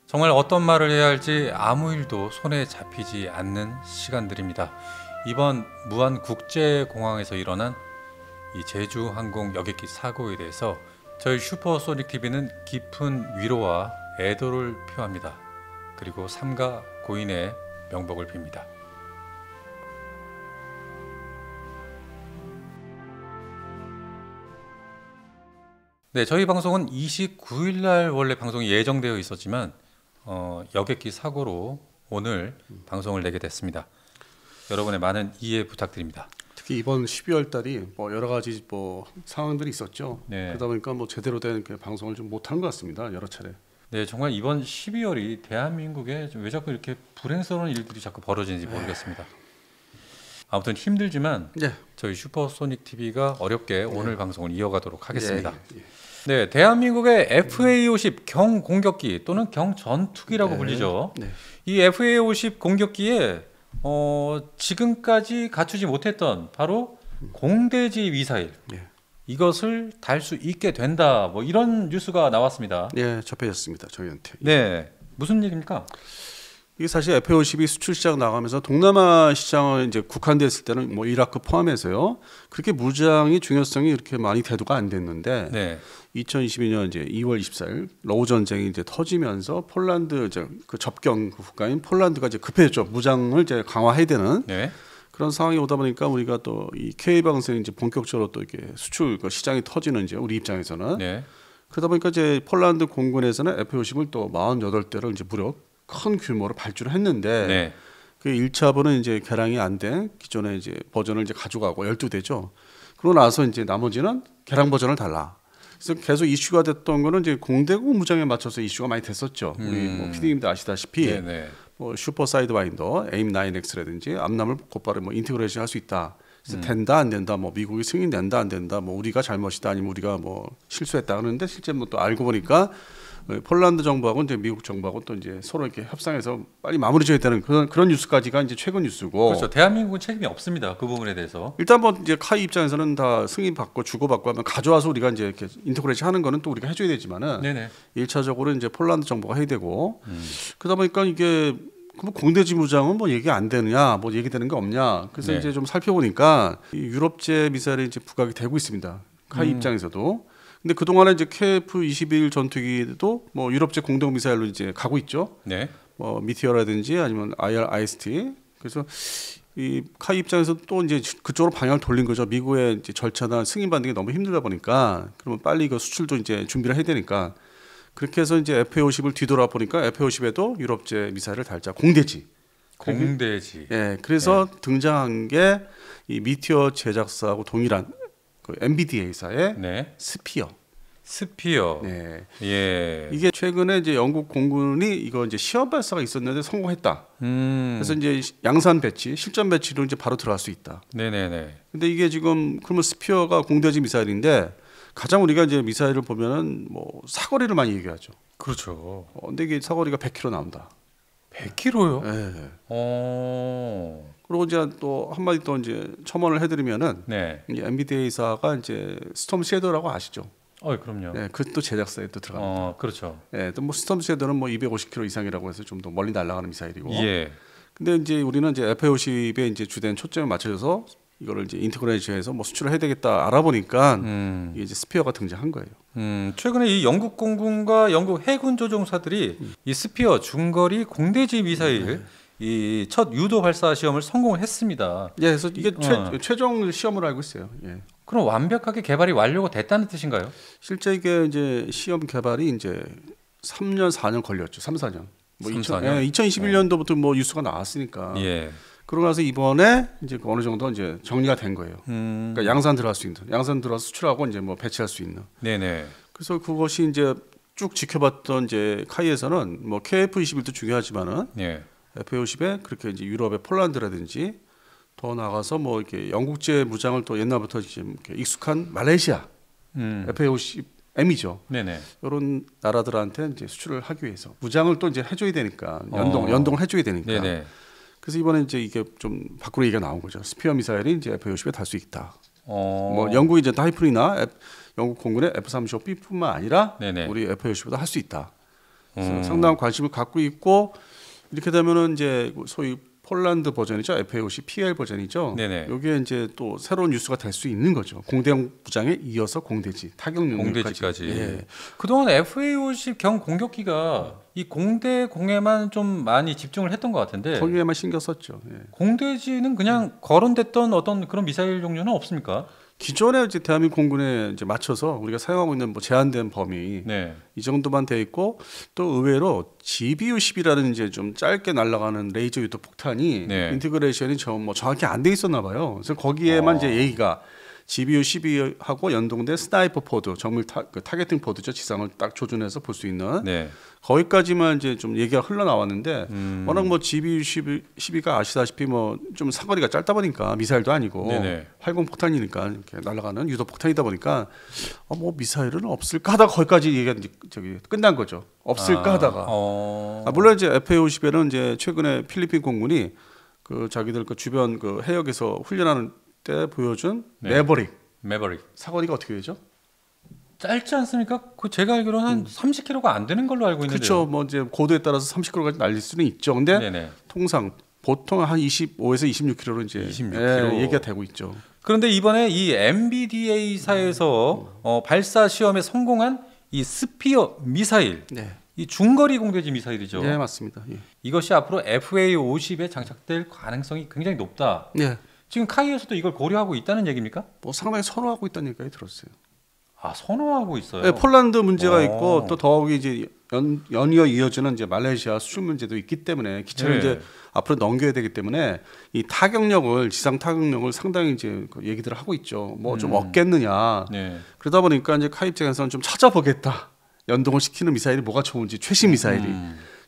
정말 어떤 말을 해야 할지 아무 일도 손에 잡히지 않는 시간들입니다. 이번 무안국제공항에서 일어난 이 제주항공 여객기 사고에 대해서 저희 슈퍼소닉TV는 깊은 위로와 애도를 표합니다. 그리고 삼가 고인의 명복을 빕니다. 네, 저희 방송은 29일 날 원래 방송이 예정되어 있었지만 여객기 사고로 오늘 방송을 내게 됐습니다. 여러분의 많은 이해 부탁드립니다. 특히 이번 12월 달이 뭐 여러 가지 뭐 상황들이 있었죠. 네. 그러다 보니까 뭐 제대로 된 그 방송을 좀 못한 것 같습니다. 여러 차례. 네, 정말 이번 12월이 대한민국에 왜 자꾸 이렇게 불행스러운 일들이 자꾸 벌어지는지 모르겠습니다. 아무튼 힘들지만 네. 저희 슈퍼소닉TV가 어렵게 오늘 방송을 이어가도록 하겠습니다. 예. 네, 대한민국의 FA-50 경공격기 또는 경전투기라고 불리죠. 네. 이 FA-50 공격기에 지금까지 갖추지 못했던 바로 공대지 미사일, 예. 이것을 달 수 있게 된다, 뭐 이런 뉴스가 나왔습니다. 예, 접해졌습니다. 저희한테. 네, 무슨 얘기입니까? 이게 사실 F-52 수출 시장 나가면서 동남아 시장을 이제 국한됐을 때는 뭐 이라크 포함해서요. 그렇게 무장의 중요성이 이렇게 많이 대두가 안 됐는데 네, 2022년 이제 2월 24일 러우 전쟁이 이제 터지면서 폴란드 이제 그 접경 국가인 폴란드가 이제 급해졌죠. 무장을 이제 강화해야 되는 네, 그런 상황이 오다 보니까 우리가 또 이 K 방송이 이제 본격적으로 또 이렇게 수출 그 시장이 터지는 이제 우리 입장에서는 네, 그러다 보니까 이제 폴란드 공군에서는 F-50을 또 48대를 이제 무려 큰 규모로 발주를 했는데 네, 그 1차분은 이제 개량이 안 된 기존의 이제 버전을 이제 가져가고 12대죠. 그러고 나서 이제 나머지는 개량 버전을 달라. 그래서 계속 이슈가 됐던 거는 이제 공대공 무장에 맞춰서 이슈가 많이 됐었죠. 우리 뭐 PD님도 아시다시피 네, 네. 뭐 슈퍼 사이드와인더 AIM-9X라든지 앞나물 곧바로 뭐 인티그레이션 할 수 있다. 그래서 된다 안 된다, 뭐 미국이 승인된다 안 된다, 뭐 우리가 잘못이다 아니면 우리가 뭐 실수했다 그러는데 실제 뭐 또 알고 보니까 폴란드 정부하고 이제 미국 정부하고 또 이제 서로 이렇게 협상해서 빨리 마무리 지어야 되는 그런 뉴스까지가 이제 최근 뉴스고. 그렇죠. 대한민국은 책임이 없습니다. 그 부분에 대해서. 일단 뭐 이제 카이 입장에서는 다 승인 받고 주고 받고 하면 가져와서 우리가 이제 이렇게 인터그레이션 하는 거는 또 우리가 해줘야 되지만은 네네. 1차적으로 이제 폴란드 정부가 해야 되고 그러다 보니까 이게 뭐 공대지 무장은 뭐 얘기 안 되느냐, 뭐 얘기되는 게 없냐. 그래서 네. 이제 좀 살펴보니까 이 유럽제 미사일이 이제 부각이 되고 있습니다. 카이 입장에서도. 근데 그 동안에 이제 KF-21 전투기도 뭐 유럽제 공동 미사일로 이제 가고 있죠. 네. 뭐 미티어라든지 아니면 IR-IST. 그래서 이 카이 입장에서 또 이제 그쪽으로 방향을 돌린 거죠. 미국의 이제 절차나 승인 받는 게 너무 힘들다 보니까 그러면 빨리 그 수출도 이제 준비를 해야 되니까 그렇게 해서 이제 F-50을 뒤돌아 보니까 F-50에도 유럽제 미사일을 달자 공대지. 공대지. 예, 그래서 등장한 게 이 미티어 제작사하고 동일한 그 MBDA사의 네. 스피어. 스피어. 네. 예. 이게 최근에 이제 영국 공군이 이거 이제 시험 발사가 있었는데 성공했다. 그래서 이제 양산 배치, 실전 배치로 이제 바로 들어갈 수 있다. 네네네. 근데 이게 지금 그러면 스피어가 공대지 미사일인데 가장 우리가 이제 미사일을 보면은 뭐 사거리를 많이 얘기하죠. 그렇죠. 근데 이게 사거리가 100km 나온다. 100km요? 네. 그리고 그리고 이제 또 한마디 또 이제 첨언을 해드리면은 네. 이 MBDA사가 이제 스톰 섀도우라고 아시죠? 그럼요. 네, 그것도 제작사에 또 들어갑니다. 그렇죠. 네, 또 뭐 스톰 섀도우는 뭐 250km 이상이라고 해서 좀 더 멀리 날아가는 미사일이고. 예. 근데 이제 우리는 이제 F-50에 이제 주된 초점을 맞춰서 이거를 이제 인테그레이션해서 뭐 수출을 해야 되겠다 알아보니까 이게 이제 스피어가 등장한 거예요. 최근에 이 영국 공군과 영국 해군 조종사들이 이 스피어 중거리 공대지 미사일 이 첫 유도 발사 시험을 성공을 했습니다. 예, 그래서 이게 최종 시험으로 알고 있어요. 예. 그럼 완벽하게 개발이 완료가 됐다는 뜻인가요? 실제 이게 이제 시험 개발이 이제 3년 4년 걸렸죠. 3, 4년. 뭐 4년? 2021년도부터 뭐 뉴스가 나왔으니까. 예. 그러고 나서 이번에 이제 어느 정도 이제 정리가 된 거예요. 그러니까 양산 들어갈 수 있는, 양산 들어서 수출하고 이제 뭐 배치할 수 있는. 네네. 그래서 그것이 이제 쭉 지켜봤던 이제 카이에서는 뭐 KF-21도 중요하지만은 예. F-50에 그렇게 이제 유럽의 폴란드라든지 더 나가서 뭐 이렇게 영국제 무장을 또 옛날부터 지금 이렇게 익숙한 말레이시아 F-50M이죠. 네네. 이런 나라들한테 이제 수출을 하기 위해서 무장을 또 이제 해줘야 되니까 연동을 해줘야 되니까. 네네. 그래서 이번에 이제 이게 좀 밖으로 얘기가 나온 거죠. 스피어 미사일이 이제 F-50에 달 수 있다. 뭐 영국이 이제 타이푼이나 영국 공군의 F-35B뿐만 아니라 네네. 우리 F-35도 할 수 있다. 그래서 상당한 관심을 갖고 있고 이렇게 되면은 이제 소위 폴란드 버전이죠. FA50 PL 버전이죠. 네네. 이게 이제 또 새로운 뉴스가 될 수 있는 거죠. 공대형 부장에 이어서 공대지 타격용까지. 공대지까지. 예. 그동안 FA50 경 공격기가 이 공대 공에만 좀 많이 집중을 했던 것 같은데 거기에만 신경 썼죠. 예. 공대지는 그냥 거론됐던 어떤 그런 미사일 종류는 없습니까? 기존에 이제 대한민국 공군에 이제 맞춰서 우리가 사용하고 있는 뭐 제한된 범위 네. 이 정도만 돼 있고 또 의외로 GBU-10이라는 이제 좀 짧게 날아가는 레이저 유도 폭탄이 네. 인티그레이션이 뭐 정확히 안 돼 있었나 봐요. 그래서 거기에만 이제 얘기가 GBU-12하고 연동된 스나이퍼 포드, 정밀 타겟팅 포드죠. 지상을 딱 조준해서 볼 수 있는 네. 거기까지만 이제 좀 얘기가 흘러나왔는데 워낙 뭐 GBU-12가 아시다시피 뭐 좀 사거리가 짧다 보니까 미사일도 아니고 네네. 활공 폭탄이니까 이렇게 날아가는 유도 폭탄이다 보니까 뭐 미사일은 없을까 하다가 거기까지 얘기가 이제 저기 끝난 거죠. 없을까 하다가 물론 이제 FA50에는 이제 최근에 필리핀 공군이 그 자기들 그 주변 그 해역에서 훈련하는 때 보여준 네. 매버릭 사거리가 어떻게 되죠? 짧지 않습니까? 그 제가 알기로는 한 30km가 안 되는 걸로 알고 있는데요. 그렇죠. 뭐 이제 고도에 따라서 30km까지 날릴 수는 있죠. 근데 네네. 통상 보통 한 25에서 26km로 이제 26km. 얘기가 되고 있죠. 그런데 이번에 이 MBDA사에서 발사 시험에 성공한 이 스피어 미사일, 네, 이 중거리 공대지 미사일이죠. 네 맞습니다. 예. 이것이 앞으로 FA50에 장착될 가능성이 굉장히 높다. 네, 지금 카이에서도 이걸 고려하고 있다는 얘기입니까? 뭐 상당히 선호하고 있다는 얘기까지 들었어요. 아, 선호하고 있어요. 네, 폴란드 문제가 오. 있고 또 더욱이 이제 연이어 이어지는 이제 말레이시아 수출 문제도 있기 때문에 기체를 네. 이제 앞으로 넘겨야 되기 때문에 이 타격력을 지상 타격력을 상당히 이제 그 얘기들을 하고 있죠. 뭐 좀 얻겠느냐. 네. 그러다 보니까 이제 카 입장에서는 좀 찾아보겠다. 연동을 시키는 미사일이 뭐가 좋은지 최신 미사일이.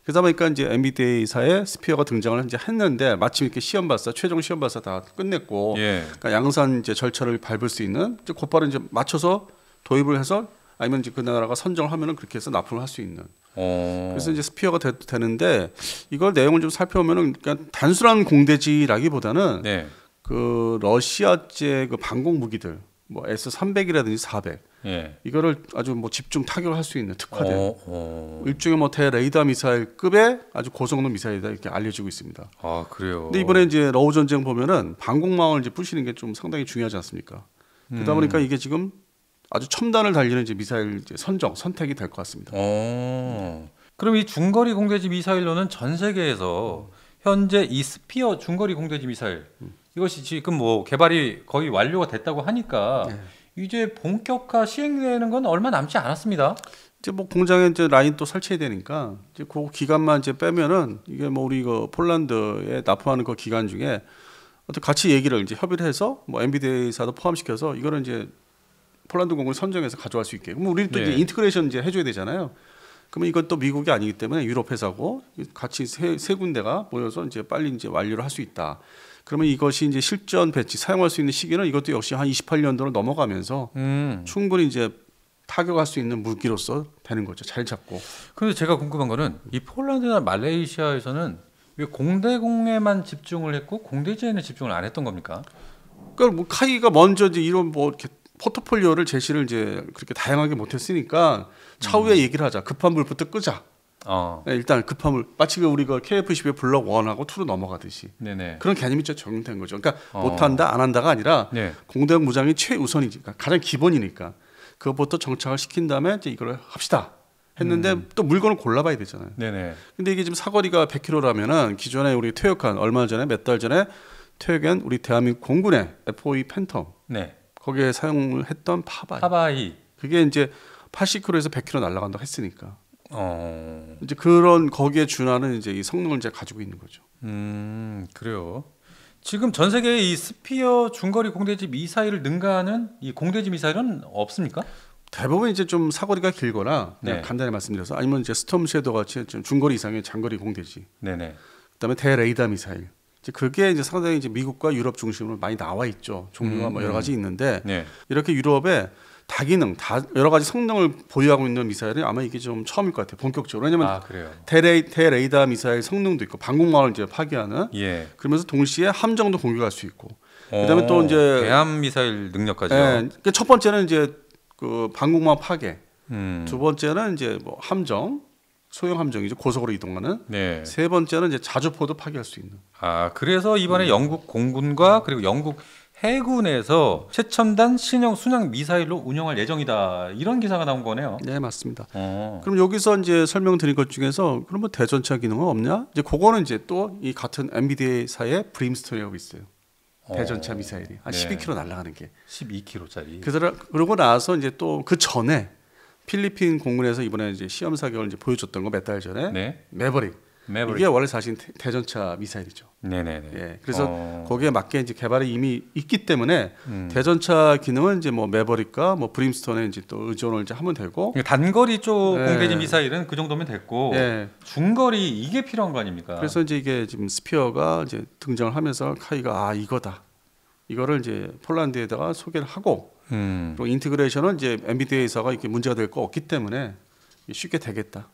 그러다 보니까 이제 MBDA사의 스피어가 등장을 이제 했는데 마침 이렇게 시험 발사, 최종 시험 발사 다 끝냈고, 예. 그러니까 양산 이제 절차를 밟을 수 있는 이제 곧바로 이제 맞춰서 도입을 해서 아니면 이제 그 나라가 선정을 하면은 그렇게 해서 납품을 할 수 있는. 그래서 이제 스피어가 되는데 이걸 내용을 좀 살펴보면은 그냥 단순한 공대지라기보다는 네. 그 러시아제 그 방공 무기들 뭐 S-300이라든지 400 예. 이거를 아주 뭐 집중 타격할 수 있는 특화된 일종의 뭐 대레이더 미사일급의 아주 고성능 미사일이다 이렇게 알려지고 있습니다. 아, 그래요. 근데 이번에 이제 러우 전쟁 보면은 방공망을 이제 부시는 게 좀 상당히 중요하지 않습니까? 그러다 보니까 이게 지금 아주 첨단을 달리는 이제 미사일 이제 선택이 될 것 같습니다. 그럼 이 중거리 공대지 미사일로는 전 세계에서 현재 이 스피어 중거리 공대지 미사일 이것이 지금 뭐 개발이 거의 완료가 됐다고 하니까 네. 이제 본격화 시행되는 건 얼마 남지 않았습니다. 이제 뭐 공장에 이제 라인 또 설치해야 되니까 이제 그 기간만 이제 빼면은 이게 뭐 우리 그 폴란드에 납품하는 그 기간 중에 어떤 같이 얘기를 이제 협의를 해서 뭐 MBDA사도 포함시켜서 이거는 이제 폴란드 공을 선정해서 가져갈 수 있게. 그럼 우리는 또 네. 이제 인티그레이션 이제 해줘야 되잖아요. 그러면 이건 또 미국이 아니기 때문에 유럽 회사고 같이 세 군데가 모여서 이제 빨리 이제 완료를 할 수 있다. 그러면 이것이 이제 실전 배치 사용할 수 있는 시기는 이것도 역시 한 28년도로 넘어가면서 충분히 이제 타격할 수 있는 무기로서 되는 거죠. 잘 잡고. 그런데 제가 궁금한 거는 이 폴란드나 말레이시아에서는 왜 공대공에만 집중을 했고 공대지에는 집중을 안 했던 겁니까? 그러니까 뭐 카이가 먼저 이제 이런 뭐 이렇게 포트폴리오를 제시를 이제 그렇게 다양하게 못했으니까 차후에 얘기를 하자. 급한 불부터 끄자. 네, 일단 급한 불 마치 우리가 KF-12의 블록 1하고 2로 넘어가듯이 네네. 그런 개념이 적용된 거죠. 그러니까 못한다 안 한다가 아니라 네. 공대공 무장이 최우선이지. 그러니까 가장 기본이니까 그것부터 정착을 시킨 다음에 이제 이걸 합시다. 했는데 또 물건을 골라봐야 되잖아요. 네네. 근데 이게 지금 사거리가 100km라면은 기존에 우리 퇴역한 얼마 전에 몇 달 전에 퇴역한 우리 대한민국 공군의 F-5E 팬텀 네. 거기에 사용을 했던 파바이. 하바이. 그게 이제 80km에서 100km 날아간다고 했으니까. 어. 이제 그런 거기에 준하는 이제 이 성능을 이제 가지고 있는 거죠. 그래요. 지금 전 세계에 이 스피어 중거리 공대지 미사일을 능가하는 이 공대지 미사일은 없습니까? 대부분 이제 좀 사거리가 길거나 그냥 네. 간단히 말씀드려서 아니면 이제 스톰 섀도우 같이 좀 중거리 이상의 장거리 공대지. 네네. 그다음에 대레이더 미사일. 이제 그게 이제 상당히 이제 미국과 유럽 중심으로 많이 나와 있죠. 종류가 뭐 여러 가지 있는데 네. 이렇게 유럽에 다기능 다 여러 가지 성능을 보유하고 있는 미사일은 아마 이게 좀 처음일 것 같아요. 본격적으로. 왜냐면 아, 그래요. 대레이더 미사일 성능도 있고 방공망을 이제 파괴하는 예. 그러면서 동시에 함정도 공격할 수 있고 그다음에 또 이제 대함 미사일 능력까지요. 예, 그러니까 첫 번째는 이제 그 방공망 파괴, 음. 두 번째는 이제 뭐 함정, 소형 함정이죠. 고속으로 이동하는. 네. 세 번째는 이제 자주포도 파괴할 수 있는. 아, 그래서 이번에 영국 공군과 그리고 영국 해군에서 최첨단 신형 순항 미사일로 운영할 예정이다. 이런 기사가 나온 거네요. 네, 맞습니다. 어. 그럼 여기서 이제 설명드린 것 중에서 그럼 뭐 대전차 기능은 없냐? 이제 그거는 이제 또 이 같은 MBDA사의 브림스톤이라고 있어요. 대전차 미사일이 한 네. 12km 날아가는 게. 12km짜리. 그러고 나서 이제 또 그 전에 필리핀 공군에서 이번에 이제 시험 사격을 이제 보여줬던 거 몇 달 전에 네. 매버릭. 이게 원래 사실 대전차 미사일이죠. 네네네. 예, 그래서 거기에 맞게 이제 개발이 이미 있기 때문에 대전차 기능은 이제 뭐 매버릭과 뭐 브림스톤에 이제 또 의존을 이제 하면 되고. 그러니까 단거리 쪽 네. 공대지 미사일은 그 정도면 됐고 예. 중거리 이게 필요한 거 아닙니까? 그래서 이제 이게 지금 스피어가 이제 등장을 하면서 카이가 아 이거다. 이거를 이제 폴란드에다가 소개를 하고 그리고 인티그레이션은 이제 MBDA사가 이렇게 문제가 될 거 없기 때문에 쉽게 되겠다.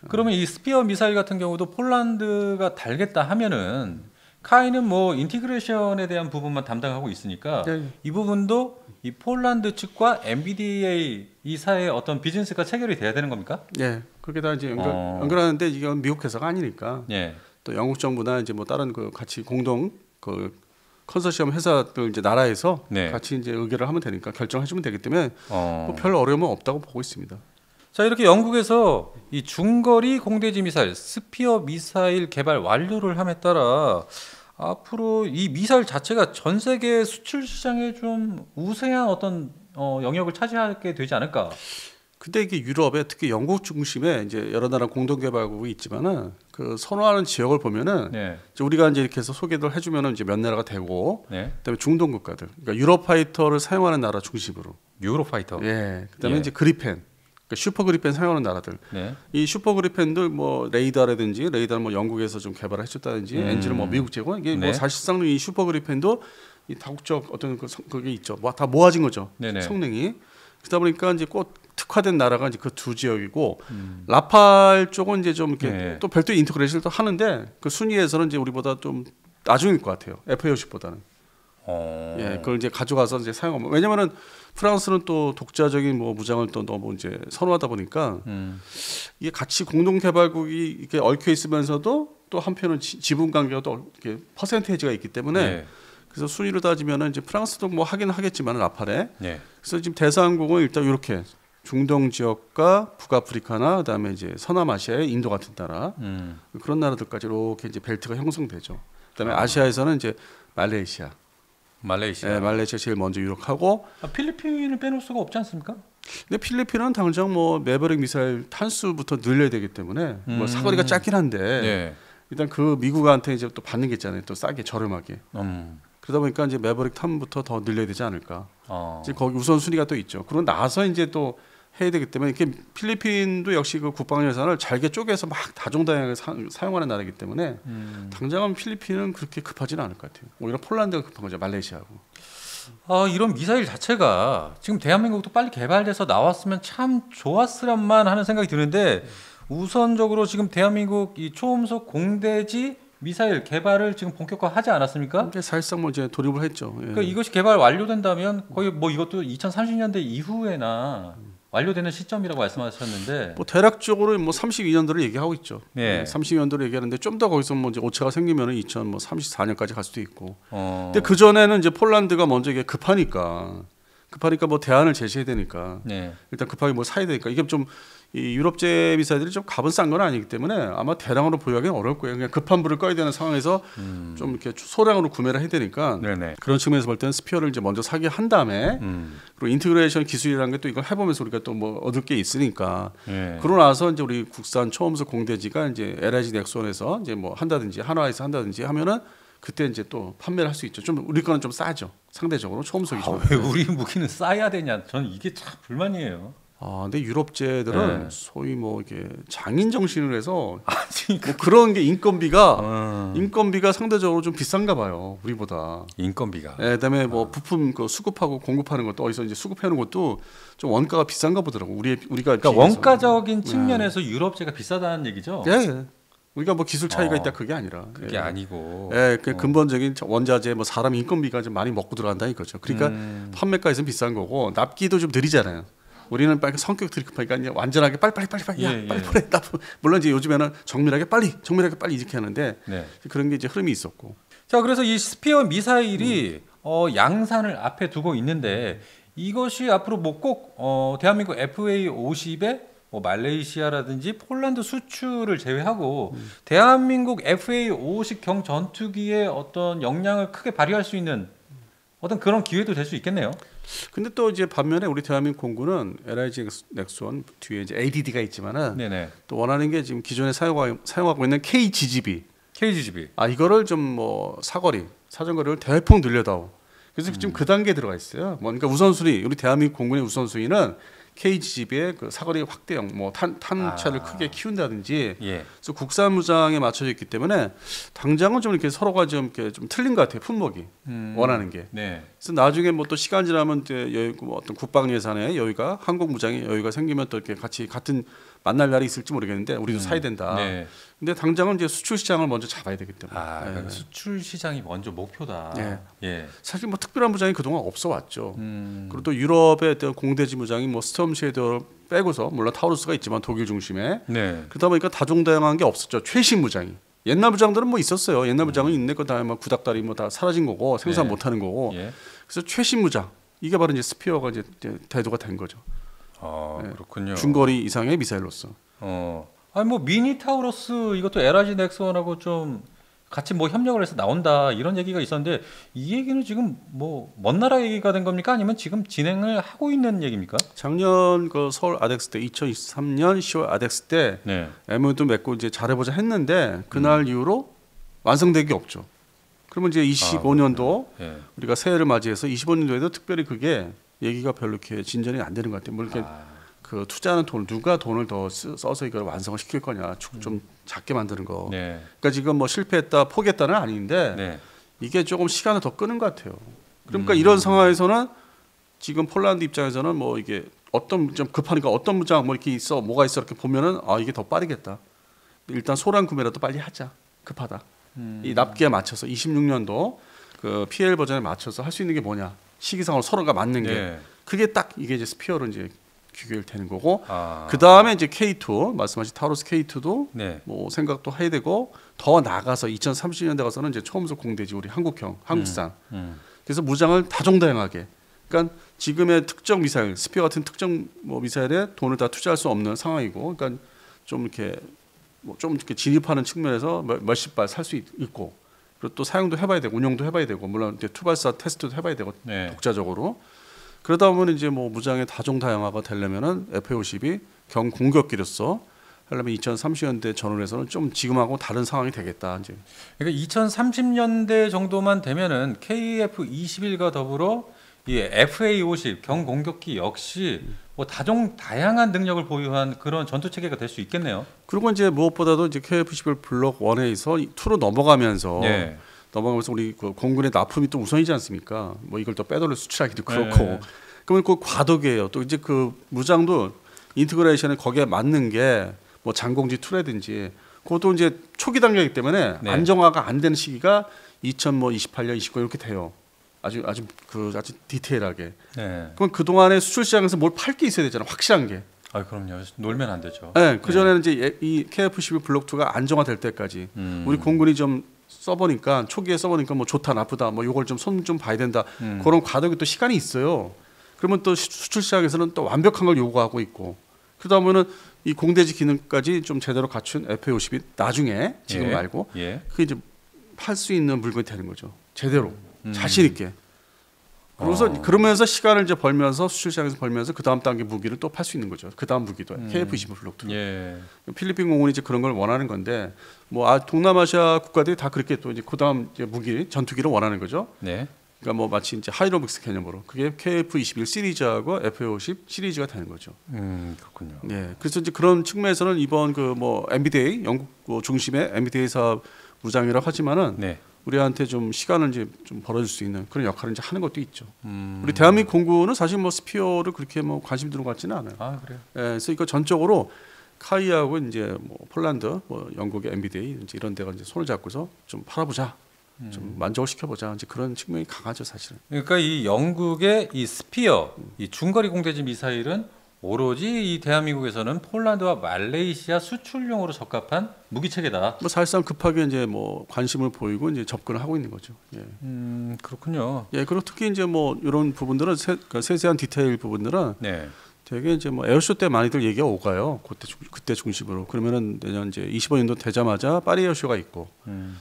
그러면 이 스피어 미사일 같은 경우도 폴란드가 달겠다 하면은 카이는 뭐 인티그레이션에 대한 부분만 담당하고 있으니까 네. 이 부분도 이 폴란드 측과 MBDA 이 사이의 어떤 비즈니스가 체결이 돼야 되는 겁니까? 예, 그렇게 다 이제 연결하는데 이건 미국 회사가 아니니까 예. 또 영국 정부나 이제 뭐 다른 그 같이 공동 그 컨소시엄 회사들 이제 나라에서 네. 같이 이제 의결을 하면 되니까 결정해주면 되기 때문에 어. 뭐 별 어려움은 없다고 보고 있습니다. 자, 이렇게 영국에서 이 중거리 공대지 미사일 스피어 미사일 개발 완료를 함에 따라 앞으로 이 미사일 자체가 전 세계 수출 시장에 좀 우세한 어떤 영역을 차지하게 되지 않을까? 근데 이게 유럽에 특히 영국 중심에 이제 여러 나라 공동 개발국이 있지만은 그 선호하는 지역을 보면은 네. 이제 우리가 이제 이렇게 해서 소개를 해주면은 이제 몇 나라가 되고 네. 그다음에 중동 국가들, 그러니까 유로파이터를 사용하는 나라 중심으로. 유로파이터. 예. 그다음에 예. 이제 그리펜, 그러니까 슈퍼 그리펜 사용하는 나라들. 네. 이 슈퍼 그리펜도 뭐 레이더라든지 레이더는 뭐 영국에서 좀 개발을 해줬다든지 엔진은 뭐 미국 제공. 이게 네. 뭐 사실상 이 슈퍼 그리펜도 이 다국적 어떤 그게 있죠. 뭐 다 모아진 거죠. 네네. 성능이. 그러다 보니까 이제 꼭 특화된 나라가 이제 그 두 지역이고 라팔 쪽은 이제 좀 이렇게 네. 또 별도 인터그레이션을 또 하는데 그 순위에서는 이제 우리보다 좀 나중일 것 같아요. F-50보다는. 예, 그걸 이제 가져가서 이제 사용하면 왜냐면은 프랑스는 또 독자적인 뭐 무장을 또 너무 이제 선호하다 보니까 이게 같이 공동 개발국이 이렇게 얽혀 있으면서도 또 한편은 지분 관계가 또 이렇게 퍼센테이지가 있기 때문에 네. 그래서 순위로 따지면은 이제 프랑스도 뭐 하긴 하겠지만 라팔에 네. 그래서 지금 대사항공은 일단 이렇게 중동 지역과 북아프리카나 그다음에 이제 서남아시아의 인도 같은 나라 그런 나라들까지 이렇게 이제 벨트가 형성되죠. 그다음에 아시아에서는 이제 말레이시아. 말레이시아. 네, 말레이시아 제일 먼저 유력하고. 필리핀을 빼놓을 수가 없지 않습니까? 근데 필리핀은 당장 뭐 매버릭 미사일 탄수부터 늘려야 되기 때문에 뭐 사거리가 짧긴 한데 네. 일단 그 미국한테 이제 또 받는 게 있잖아요. 또 싸게 저렴하게. 그러다 보니까 이제 매버릭 탐부터 더 늘려야 되지 않을까. 이제 거기 우선 순위가 또 있죠. 그러고 나서 이제 또 해야 되기 때문에 이렇게 필리핀도 역시 그 국방 예산을 잘게 쪼개서 막 다종다양하게 사용하는 나라이기 때문에 당장은 필리핀은 그렇게 급하지는 않을 것 같아요. 오히려 폴란드가 급한 거죠. 말레이시아하고. 이런 미사일 자체가 지금 대한민국도 빨리 개발돼서 나왔으면 참 좋았으련만 하는 생각이 드는데 우선적으로 지금 대한민국 이 초음속 공대지 미사일 개발을 지금 본격화하지 않았습니까? 근데 사실상 뭐 이제 돌입을 했죠. 예. 그러니까 이것이 개발 완료된다면 거의 뭐 이것도 2030년대 이후에나 완료되는 시점이라고 말씀하셨는데 뭐 대략적으로 뭐 32년도를 얘기하고 있죠. 네. 32년도를 얘기하는데 좀 더 거기서 뭐 이제 오차가 생기면은 2034년까지 갈 수도 있고. 근데 근데 그 전에는 이제 폴란드가 먼저 이게 급하니까 뭐 대안을 제시해야 되니까 네. 일단 급하게 뭘 사야 되니까 이게 좀 이 유럽제 미사일들이 좀 값은 싼 건 아니기 때문에 아마 대량으로 보유하기는 어려울 거예요. 그냥 급한 불을 꺼야 되는 상황에서 좀 이렇게 소량으로 구매를 해야 되니까 네네. 그런 측면에서 볼 때는 스피어를 이제 먼저 사게 한 다음에 그리고 인티그레이션 기술이라는 게 또 이걸 해보면서 우리가 또 뭐 얻을 게 있으니까 네. 그러고 나서 이제 우리 국산 초음속 공대지가 이제 LIG 넥손에서 이제 뭐 한다든지 한화에서 한다든지 하면은 그때 이제 또 판매를 할 수 있죠. 좀 우리 거는 좀 싸죠. 상대적으로 초음속이죠. 왜 우리 무기는 싸야 되냐? 저는 이게 참 불만이에요. 근데 유럽제들은 네. 소위 뭐 이게 장인 정신을 해서 아니, 뭐 그런 게 인건비가 상대적으로 좀 비싼가 봐요. 우리보다. 인건비가. 네, 그다음에 뭐 부품 그 수급하고 공급하는 것도 어디서 이제 수급해는 것도 좀 원가가 비싼가 보더라고. 우리가 그러니까 비해서. 원가적인 측면에서 유럽제가 비싸다는 얘기죠. 예, 예. 우리가 뭐 기술 차이가 있다 그게 아니라. 그게 아니고. 예, 그 근본적인 원자재 뭐 사람 인건비가 좀 많이 먹고 들어간다 이거죠. 그러니까 판매가에서는 비싼 거고 납기도 좀 느리잖아요. 우리는 빨리 성격들이 급하니까 그냥 완전하게 빨리 야, 예, 빨리 예. 보내. 물론 이제 요즘에는 정밀하게 빨리 이렇게 하는데 네. 그런 게 이제 흐름이 있었고. 자, 그래서 이 스피어 미사일이 양산을 앞에 두고 있는데 이것이 앞으로 뭐 꼭 대한민국 FA-50에 뭐 말레이시아라든지 폴란드 수출을 제외하고 대한민국 FA-50 경 전투기의 어떤 역량을 크게 발휘할 수 있는 어떤 그런 기회도 될 수 있겠네요. 근데 또 이제 반면에 우리 대한민국 공군은 LIG 넥스원 뒤에 이제 ADD가 있지만은 네네. 또 원하는 게 지금 기존에 사용하고 있는 KGGB. KGB. 이거를 좀 뭐 사정거리를 대폭 늘려다오. 그래서 지금 그 단계에 들어가 있어요. 그러니까 우선순위 우리 대한민국 공군의 우선순위는 KGB의 그 사거리 확대형 뭐 탄차를 크게 키운다든지 예. 그래서 국산 무장에 맞춰져 있기 때문에 당장은 좀 이렇게 서로가 좀 이렇게 좀 틀린 것 같아요. 품목이 원하는 게. 네. 그래서 나중에 뭐 또 시간 지나면 이제 뭐 어떤 국방 예산에 여유가 한국 무장에 여유가 생기면 또 이렇게 같이 같은 만날 날이 있을지 모르겠는데 우리도 사야 된다. 네. 근데 당장은 이제 수출 시장을 먼저 잡아야 되기 때문에. 그러니까 수출 시장이 먼저 목표다. 예. 예. 사실 뭐 특별한 무장이 그동안 없어 왔죠. 그리고 또 유럽의 어떤 공대지 무장이 뭐 스톰 쉐이더 빼고서 물론 타우루스가 있지만 독일 중심에 네. 그러다 보니까 다종다양한 게 없었죠. 최신 무장이. 옛날 무장들은 뭐 있었어요. 옛날 무장은 있는 거 다 뭐 구닥다리 뭐 다 사라진 거고 생산 네. 못 하는 거고. 예. 그래서 최신 무장 이게 바로 이제 스피어가 이제 대두가 된 거죠. 그렇군요. 중거리 이상의 미사일로서. 아니 뭐 미니 타우러스 이것도 LIG 넥슨하고 좀 같이 뭐 협력을 해서 나온다 이런 얘기가 있었는데 이 얘기는 지금 뭐 먼 나라 얘기가 된 겁니까 아니면 지금 진행을 하고 있는 얘기입니까? 작년 그 서울 아덱스 때 2023년 10월 아덱스 때 네. MOU도 맺고 이제 잘해보자 했는데 그날 이후로 완성된 게 없죠. 그러면 이제 25년도 예. 우리가 새해를 맞이해서 25년도에도 특별히 그게 얘기가 별로 이렇게 진전이 안 되는 것 같아요. 뭐 이렇게 그 투자하는 돈 누가 돈을 더 써서 이걸 완성을 시킬 거냐 좀 작게 만드는 거. 네. 그러니까 지금 뭐 실패했다 포기했다는 아닌데 네. 이게 조금 시간을 더 끄는 것 같아요. 그러니까 이런 상황에서는 지금 폴란드 입장에서는 뭐 이게 어떤 좀 급하니까 어떤 무장 뭐 이렇게 있어 뭐가 있어 이렇게 보면은 이게 더 빠르겠다. 일단 소량 구매라도 빨리 하자. 급하다. 이 납기에 맞춰서 26년도 그 PL 버전에 맞춰서 할 수 있는 게 뭐냐 시기상으로 서로가 맞는 게 네. 그게 딱 이게 이제 스피어로 이제 규결되는 거고 그 그 다음에 이제 K2 말씀하신 타우루스 K2도 네. 뭐 생각도 해야 되고 더 나가서 2030년대 가서는 이제 초음속 공대지 우리 한국형 한국산 그래서 무장을 다종다양하게 그러니까 지금의 특정 미사일 스피어 같은 특정 뭐 미사일에 돈을 다 투자할 수 없는 상황이고 그러니까 좀 이렇게 뭐 좀 이렇게 진입하는 측면에서 몇십 발 살 수 있고 그리고 또 사용도 해봐야 되고 운영도 해봐야 되고 물론 이제 투발사 테스트도 해봐야 되고 네. 독자적으로 그러다 보면 이제 뭐 무장의 다종다양화가 되려면은 FA-50이 경공격기로서 하려면 2030년대 전후에서는 좀 지금하고 다른 상황이 되겠다 이제. 그러니까 2030년대 정도만 되면은 KF-21과 더불어 이 FA-50 경공격기 역시 뭐 다양한 능력을 보유한 그런 전투 체계가 될 수 있겠네요. 그리고 이제 무엇보다도 이제 KF-11 블록 1에서 2로 넘어가면서 네. 우리 그 공군의 납품이 또 우선이지 않습니까? 뭐 이걸 또 빼돌려 수출하기도 그렇고. 네. 그러면 그 과도기예요. 또 이제 그 무장도 인티그레이션에 거기에 맞는 게 뭐 장공지 2라든지 그것도 이제 초기 단계이기 때문에 네. 안정화가 안 되는 시기가 2028년, 29년 이렇게 돼요. 아주 디테일하게. 네. 그럼 그 동안에 수출 시장에서 뭘 팔 게 있어야 되잖아. 확실한 게. 그럼요. 놀면 안 되죠. 네, 그 전에는 이제 이 KF-12 블록 2가 안정화될 때까지 우리 공군이 좀 써보니까 초기에 써보니까 뭐 좋다 나쁘다 뭐 이걸 좀 손 좀 봐야 된다 그런 과도기 또 시간이 있어요. 그러면 또 수출 시장에서는 또 완벽한 걸 요구하고 있고 그러다 보면은 이 공대지 기능까지 좀 제대로 갖춘 FA-50이 나중에 지금 말고 그게 이제 팔 수 있는 물건이 되는 거죠. 제대로 자신 있게. 그러면서 시간을 이제 벌면서 수출 시장에서 벌면서 그 다음 단계 무기를 또 팔 수 있는 거죠. 그 다음 무기도 KF-25 블록 2. 예. 필리핀 공군이 이제 그런 걸 원하는 건데 뭐 동남아시아 국가들이 다 그렇게 또 이제 그다음 이제 무기 전투기를 원하는 거죠. 네. 그러니까 뭐 마치 이제 하이로믹스 개념으로 그게 KF-21 시리즈하고 FA-50 시리즈가 되는 거죠. 그렇군요. 네. 그래서 이제 그런 측면에서는 이번 그 뭐 MBDA 영국 중심의 MBDA 사업 무장이라고 하지만은 네. 우리한테 좀 시간을 이제 좀 벌어줄 수 있는 그런 역할을 이제 하는 것도 있죠. 우리 대한민국 공군은 사실 뭐 스피어를 그렇게 뭐 관심 두는 것 같지는 않아요. 그래요? 예, 그래서 이거 전적으로 카이하고 이제 뭐 폴란드, 뭐 영국의 MBDA 이제 이런 데가 이제 손을 잡고서 좀 팔아보자, 좀 만족을 시켜보자 이제 그런 측면이 강하죠 사실은. 그러니까 이 영국의 이 스피어, 이 중거리 공대지 미사일은 오로지 이 대한민국에서는 폴란드와 말레이시아 수출용으로 적합한 무기 체계다. 뭐 사실상 급하게 이제 뭐 관심을 보이고 이제 접근을 하고 있는 거죠. 예. 그렇군요. 예, 그리고 특히 이제 뭐 이런 부분들은 그러니까 세세한 디테일 부분들은 네. 되게 이제 뭐 에어쇼 때 많이들 얘기가 오가요. 그때 중심으로. 그러면은 내년 이제 25년도 되자마자 파리 에어쇼가 있고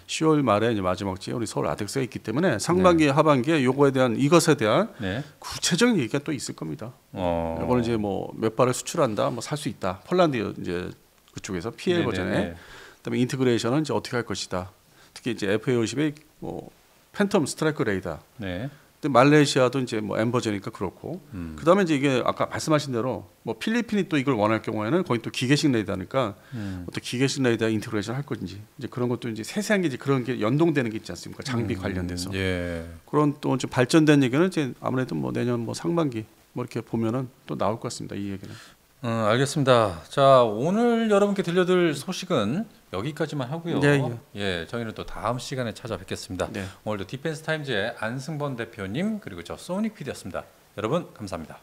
10월 말에 이제 마지막 주에 우리 서울 아텍스가 있기 때문에 상반기, 하반기에 요거에 대한 이것에 대한 네. 구체적인 얘기가 또 있을 겁니다. 이거는 이제 뭐 몇 발을 수출한다, 뭐 살 수 있다. 폴란드 이제 그쪽에서 PL 버전에. 그다음에 인티그레이션은 이제 어떻게 할 것이다. 특히 이제 FA50의 뭐 팬텀 스트라이크 레이더. 네. 근데 말레이시아도 이제 뭐 M 버전이니까 그렇고. 그다음에 이제 이게 아까 말씀하신 대로 뭐 필리핀이 또 이걸 원할 경우에는 거기 또 기계식 레이더니까 어떤 기계식 레이더 인티그레이션 할 건지 이제 그런 것도 이제 세세한 게 이제 그런 게 연동되는 게 있지 않습니까? 장비 관련돼서. 예. 그런 또 좀 발전된 얘기는 이제 아무래도 뭐 내년 뭐 상반기 뭐 이렇게 보면은 또 나올 것 같습니다. 이 얘기는. 알겠습니다. 자, 오늘 여러분께 들려드릴 소식은 여기까지만 하고요. 예. 예, 저희는 또 다음 시간에 찾아뵙겠습니다. 네. 오늘도 디펜스 타임즈의 안승번 대표님 그리고 저 소닉 PD였습니다. 여러분 감사합니다.